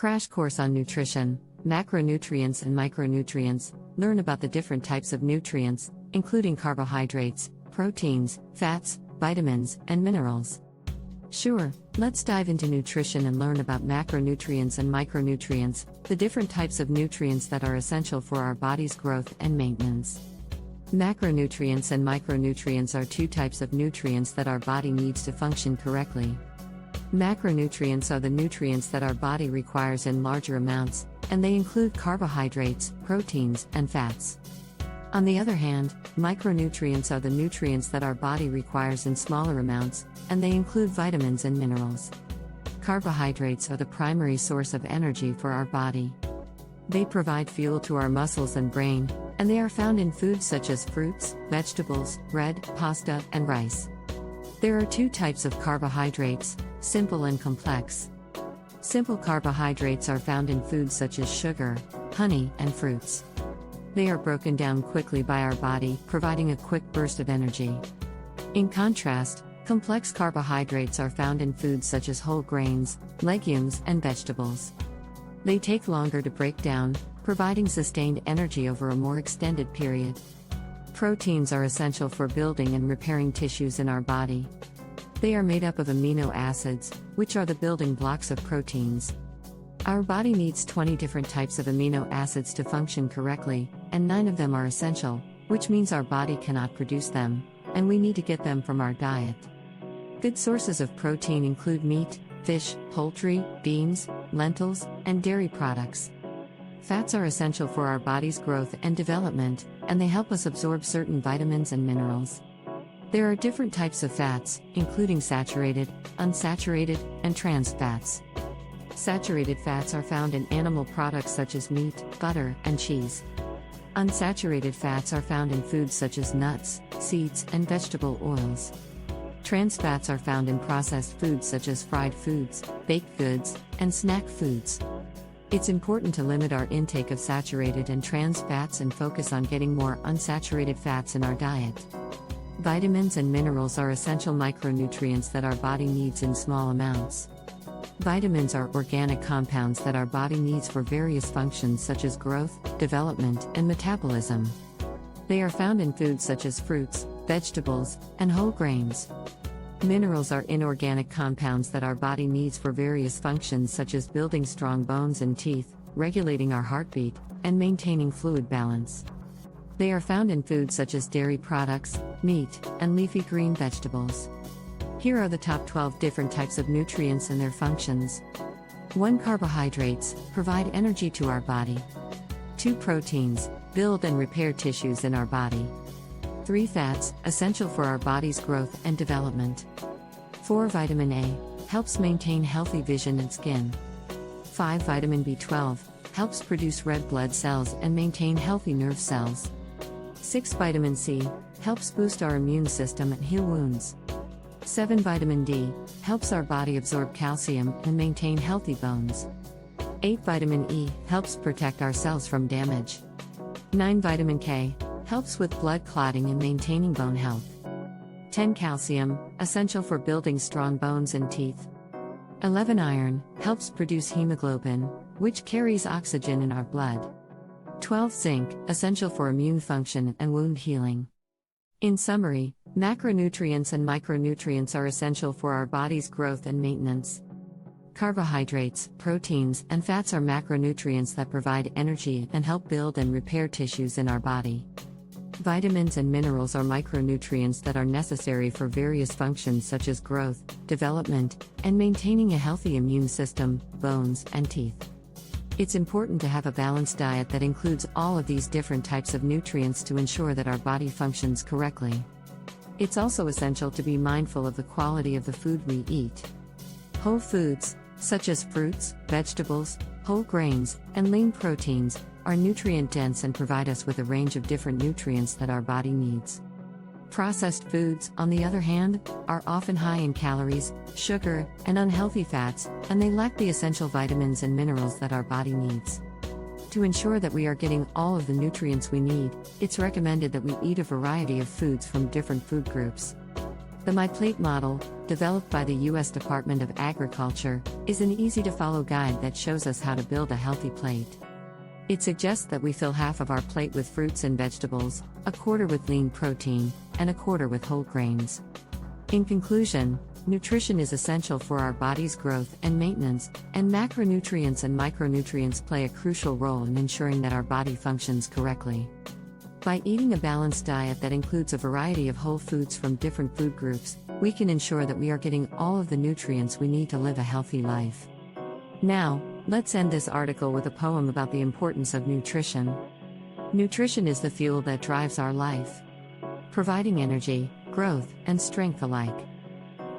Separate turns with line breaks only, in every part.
Crash course on nutrition, macronutrients and micronutrients. Learn about the different types of nutrients, including carbohydrates, proteins, fats, vitamins, and minerals. Sure, let's dive into nutrition and learn about macronutrients and micronutrients, the different types of nutrients that are essential for our body's growth and maintenance. Macronutrients and micronutrients are two types of nutrients that our body needs to function correctly. Macronutrients are the nutrients that our body requires in larger amounts, and they include carbohydrates, proteins, and fats. On the other hand, micronutrients are the nutrients that our body requires in smaller amounts, and they include vitamins and minerals. Carbohydrates are the primary source of energy for our body. They provide fuel to our muscles and brain, and they are found in foods such as fruits, vegetables, bread, pasta, and rice. There are two types of carbohydrates, simple and complex. Simple carbohydrates are found in foods such as sugar, honey, and fruits. They are broken down quickly by our body, providing a quick burst of energy. In contrast, complex carbohydrates are found in foods such as whole grains, legumes, and vegetables. They take longer to break down, providing sustained energy over a more extended period. Proteins are essential for building and repairing tissues in our body. They are made up of amino acids, which are the building blocks of proteins. Our body needs 20 different types of amino acids to function correctly, and 9 of them are essential, which means our body cannot produce them, and we need to get them from our diet. Good sources of protein include meat, fish, poultry, beans, lentils, and dairy products. Fats are essential for our body's growth and development, and they help us absorb certain vitamins and minerals. There are different types of fats, including saturated, unsaturated, and trans fats. Saturated fats are found in animal products such as meat, butter, and cheese. Unsaturated fats are found in foods such as nuts, seeds, and vegetable oils. Trans fats are found in processed foods such as fried foods, baked goods, and snack foods. It's important to limit our intake of saturated and trans fats and focus on getting more unsaturated fats in our diet. Vitamins and minerals are essential micronutrients that our body needs in small amounts. Vitamins are organic compounds that our body needs for various functions such as growth, development, and metabolism. They are found in foods such as fruits, vegetables, and whole grains. Minerals are inorganic compounds that our body needs for various functions such as building strong bones and teeth, regulating our heartbeat, and maintaining fluid balance. They are found in foods such as dairy products, meat, and leafy green vegetables. Here are the top 12 different types of nutrients and their functions. 1. Carbohydrates provide energy to our body. 2. Proteins build and repair tissues in our body. 3. Fats essential for our body's growth and development. 4. Vitamin A helps maintain healthy vision and skin. 5. Vitamin B12 helps produce red blood cells and maintain healthy nerve cells. 6. Vitamin C helps boost our immune system and heal wounds. 7. Vitamin D helps our body absorb calcium and maintain healthy bones. 8. Vitamin E helps protect our cells from damage. 9. Vitamin K helps with blood clotting and maintaining bone health. 10. Calcium essential for building strong bones and teeth. 11. Iron helps produce hemoglobin, which carries oxygen in our blood. 12. Zinc essential for immune function and wound healing. In summary, macronutrients and micronutrients are essential for our body's growth and maintenance. Carbohydrates, proteins, and fats are macronutrients that provide energy and help build and repair tissues in our body. Vitamins and minerals are micronutrients that are necessary for various functions such as growth, development, and maintaining a healthy immune system, bones, and teeth. It's important to have a balanced diet that includes all of these different types of nutrients to ensure that our body functions correctly. It's also essential to be mindful of the quality of the food we eat. Whole foods, such as fruits, vegetables, whole grains, and lean proteins, are nutrient-dense and provide us with a range of different nutrients that our body needs. Processed foods, on the other hand, are often high in calories, sugar, and unhealthy fats, and they lack the essential vitamins and minerals that our body needs. To ensure that we are getting all of the nutrients we need, it's recommended that we eat a variety of foods from different food groups. The My Plate model, developed by the U.S. Department of Agriculture, is an easy-to-follow guide that shows us how to build a healthy plate. It suggests that we fill half of our plate with fruits and vegetables, a quarter with lean protein, and a quarter with whole grains. In conclusion, nutrition is essential for our body's growth and maintenance, and macronutrients and micronutrients play a crucial role in ensuring that our body functions correctly. By eating a balanced diet that includes a variety of whole foods from different food groups, we can ensure that we are getting all of the nutrients we need to live a healthy life. Now, let's end this article with a poem about the importance of nutrition. Nutrition is the fuel that drives our life, providing energy, growth, and strength alike.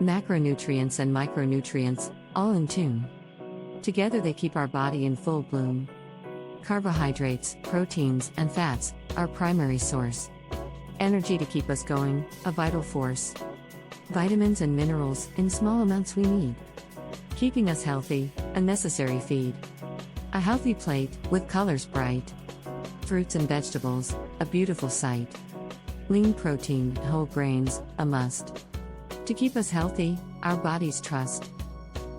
Macronutrients and micronutrients, all in tune. Together they keep our body in full bloom. Carbohydrates, proteins, and fats, our primary source. Energy to keep us going, a vital force. Vitamins and minerals, in small amounts we need. Keeping us healthy, a necessary feed. A healthy plate, with colors bright. Fruits and vegetables, a beautiful sight. Lean protein, whole grains, a must. To keep us healthy, our bodies trust.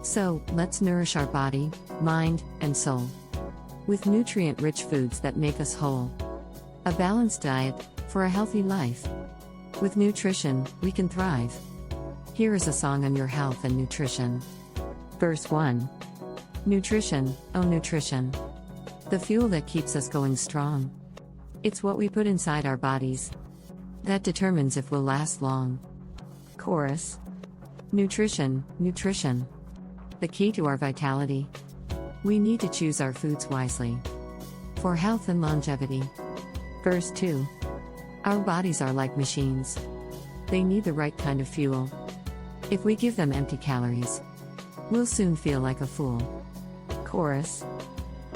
So, let's nourish our body, mind, and soul with nutrient-rich foods that make us whole. A balanced diet, for a healthy life. With nutrition, we can thrive. Here is a song on your health and nutrition. Verse 1. Nutrition, oh nutrition. The fuel that keeps us going strong. It's what we put inside our bodies that determines if we'll last long. Chorus. Nutrition, nutrition. The key to our vitality. We need to choose our foods wisely for health and longevity. Verse 2. Our bodies are like machines. They need the right kind of fuel. If we give them empty calories, we'll soon feel like a fool. Chorus.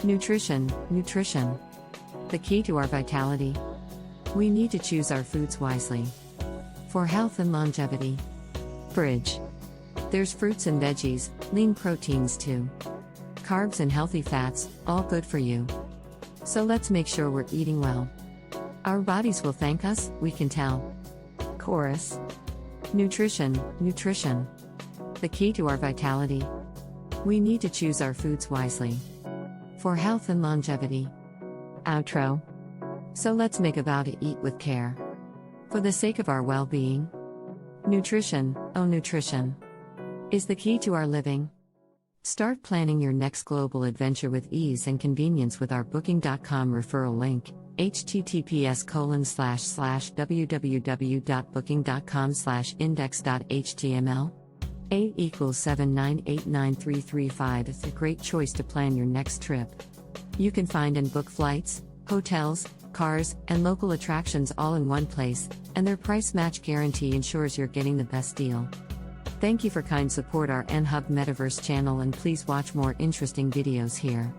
Nutrition, nutrition. The key to our vitality. We need to choose our foods wisely for health and longevity. Bridge. There's fruits and veggies, lean proteins too. Carbs and healthy fats, all good for you. So let's make sure we're eating well. Our bodies will thank us, we can tell. Chorus. Nutrition, nutrition. The key to our vitality. We need to choose our foods wisely for health and longevity. Outro. So let's make a vow to eat with care for the sake of our well-being. Nutrition, oh nutrition, is the key to our living. Start planning your next global adventure with ease and convenience with our Booking.com referral link, https://www.booking.com/index.html. A equals 7989335 is a great choice to plan your next trip. You can find and book flights, hotels, cars, and local attractions all in one place, and their price match guarantee ensures you're getting the best deal. Thank you for kind support our NHub Metaverse channel, and please watch more interesting videos here.